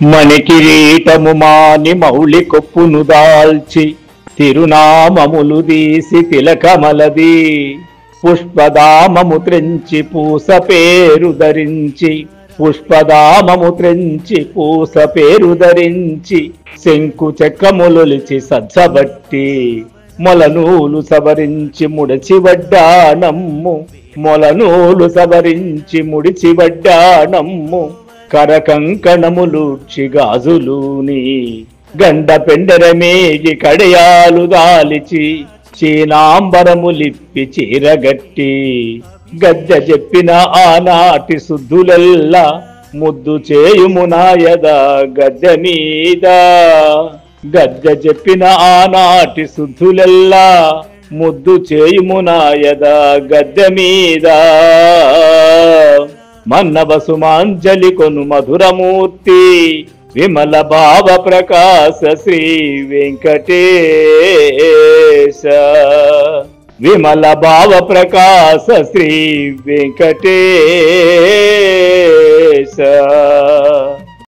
మణికిరీటము మాని మౌళి కొప్పును దాల్చి తిరునామములు దీసి తిలకమలది పుష్పదామము త్రెంచి పూస పేరు ధరించి పుష్పదామము త్రెంచి పూస పేరు ధరించి శంకు చక్రములొలిచి సజ్జబట్టి మొలనూలు సవరించి ముడిచిబడ్డానమ్ము మొలనూలు సవరించి ముడిచిబడ్డానమ్ము కరకంకణములూడ్చి గాజులూని గండ పెండరమేగి కడయాలు దాలిచి చీనాంబరములిప్పి చీరగట్టి గద్దె చెప్పిన ఆనాటి శుద్ధులెల్లా ముద్దు చేయుము నాయద గద్దె మీద గద్దె చెప్పిన ఆనాటి శుద్ధులెల్లా ముద్దు చేయుము నాయద గద్దె మీద మన్నవసుమాంజలి కొను మధురమూర్తి విమల భావ ప్రకాశ శ్రీ వెంకటేశ విమల భావ ప్రకాశ శ్రీ వెంకటేశ